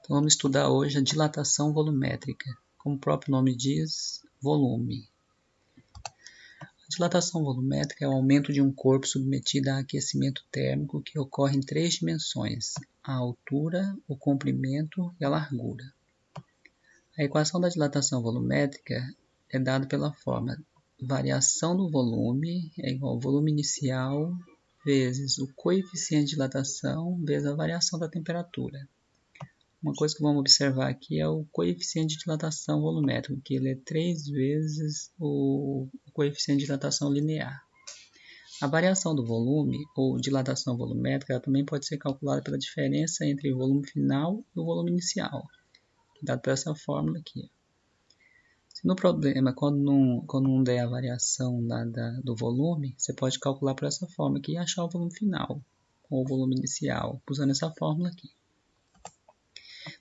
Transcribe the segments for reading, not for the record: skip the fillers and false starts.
Então vamos estudar hoje a dilatação volumétrica, como o próprio nome diz, volume. A dilatação volumétrica é o aumento de um corpo submetido a aquecimento térmico que ocorre em 3 dimensões, a altura, o comprimento e a largura. A equação da dilatação volumétrica é dada pela forma variação do volume é igual ao volume inicial vezes o coeficiente de dilatação vezes a variação da temperatura. Uma coisa que vamos observar aqui é o coeficiente de dilatação volumétrico, que ele é 3 vezes o coeficiente de dilatação linear. A variação do volume, ou dilatação volumétrica, ela também pode ser calculada pela diferença entre o volume final e o volume inicial, dado por essa fórmula aqui. Se no problema, quando não der a variação do volume, você pode calcular por essa fórmula aqui e achar o volume final, ou o volume inicial, usando essa fórmula aqui.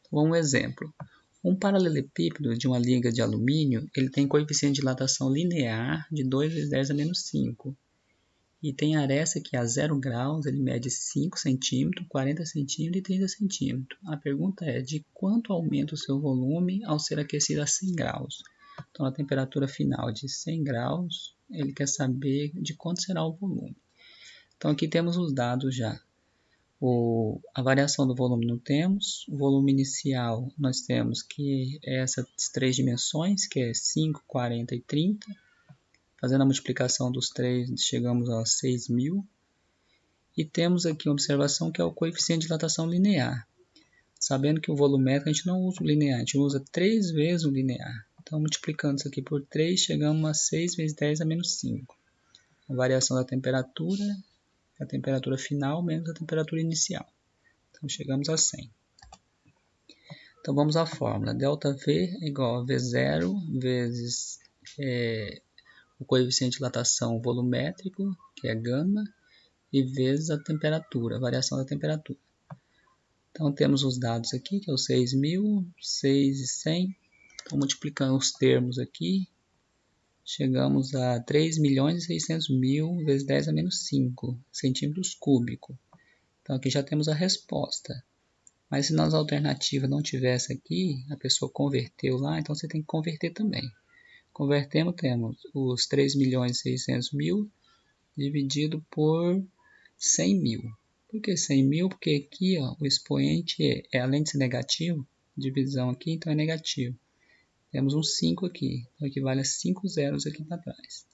Então, um exemplo. Um paralelepípedo de uma liga de alumínio, ele tem coeficiente de dilatação linear de 2 vezes 10 a menos 5. E tem aresta que a 0 graus, ele mede 5 centímetros, 40 centímetros e 30 centímetros. A pergunta é, de quanto aumenta o seu volume ao ser aquecido a 100 graus? Então, a temperatura final de 100 graus, ele quer saber de quanto será o volume. Então, aqui temos os dados já. A variação do volume não temos, o volume inicial nós temos que é essas 3 dimensões, que é 5, 40 e 30. Fazendo a multiplicação dos 3, chegamos a 6.000. E temos aqui uma observação que é o coeficiente de dilatação linear. Sabendo que o volumétrico a gente não usa o linear, a gente usa 3 vezes o linear. Então, multiplicando isso aqui por 3, chegamos a 6 vezes 10 a menos 5. A variação da temperatura, a temperatura final menos a temperatura inicial. Então, chegamos a 100. Então, vamos à fórmula. ΔV é igual a V0 vezes o coeficiente de dilatação volumétrico, que é gama, e vezes a temperatura, a variação da temperatura. Então, temos os dados aqui, que é o 6.000, 6 e 100. Então, multiplicando os termos aqui, chegamos a 3.600.000 vezes 10 a menos 5 centímetros cúbicos. Então, aqui já temos a resposta. Mas se nas alternativas não tivesse aqui, a pessoa converteu lá, então você tem que converter também. Convertemos, temos os 3.600.000 dividido por 100.000. Por que 100.000? Porque aqui ó, o expoente além de ser negativo, divisão aqui, então é negativo. Temos um 5 aqui, então equivale a 5 zeros aqui para trás.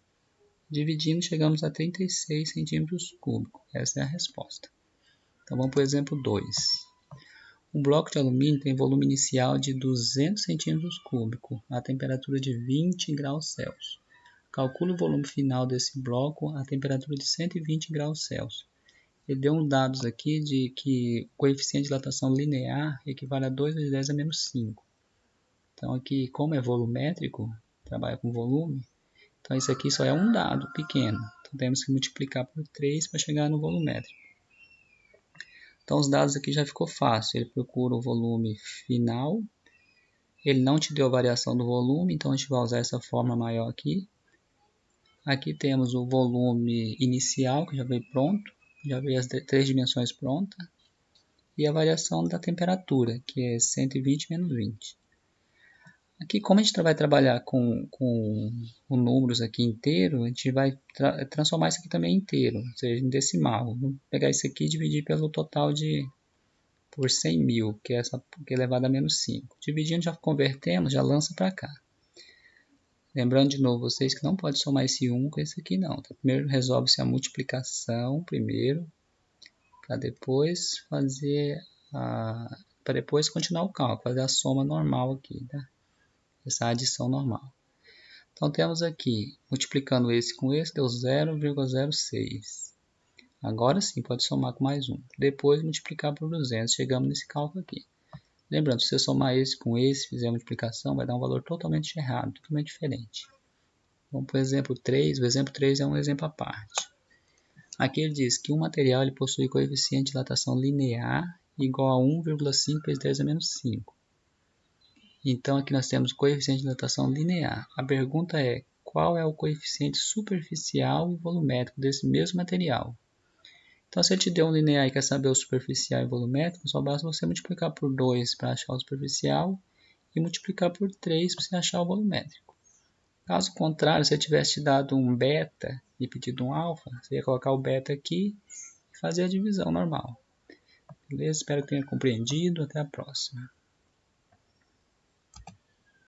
Dividindo, chegamos a 36 centímetros cúbicos. Essa é a resposta. Então vamos para o exemplo 2. Um bloco de alumínio tem volume inicial de 200 centímetros cúbicos, a temperatura de 20 graus Celsius. Calcule o volume final desse bloco a temperatura de 120 graus Celsius. Ele deu uns dados aqui de que o coeficiente de dilatação linear equivale a 2 vezes 10 a menos 5. Então aqui, como é volumétrico, trabalha com volume, então isso aqui só é um dado pequeno. Então temos que multiplicar por 3 para chegar no volumétrico. Então os dados aqui já ficou fácil. Ele procura o volume final. Ele não te deu a variação do volume, então a gente vai usar essa fórmula maior aqui. Aqui temos o volume inicial, que já veio pronto. Já veio as 3 dimensões prontas. E a variação da temperatura, que é 120 menos 20. Aqui, como a gente vai trabalhar com números aqui inteiro, a gente vai transformar isso aqui também inteiro, ou seja, em decimal. Vamos pegar isso aqui e dividir pelo total por 100.000, que é elevado a menos 5. Dividindo, já convertemos, já lança para cá. Lembrando de novo vocês que não pode somar esse 1 com esse aqui não. Então, primeiro resolve-se a multiplicação, para depois continuar o cálculo, fazer a soma normal aqui, tá? Essa adição normal. Então, temos aqui, multiplicando esse com esse, deu 0,06. Agora sim, pode somar com mais um. Depois, multiplicar por 200, chegamos nesse cálculo aqui. Lembrando, se você somar esse com esse, fizer a multiplicação, vai dar um valor totalmente errado, totalmente diferente. Vamos para o exemplo 3. O exemplo 3 é um exemplo à parte. Aqui ele diz que um material ele possui coeficiente de dilatação linear igual a 1,5 vezes 10 a menos 5. Então, aqui nós temos o coeficiente de dilatação linear. A pergunta é, qual é o coeficiente superficial e volumétrico desse mesmo material? Então, se ele te deu um linear e quer saber o superficial e volumétrico, só basta você multiplicar por 2 para achar o superficial e multiplicar por 3 para você achar o volumétrico. Caso contrário, se ele tivesse te dado um beta e pedido um alfa, você ia colocar o beta aqui e fazer a divisão normal. Beleza? Espero que tenha compreendido. Até a próxima.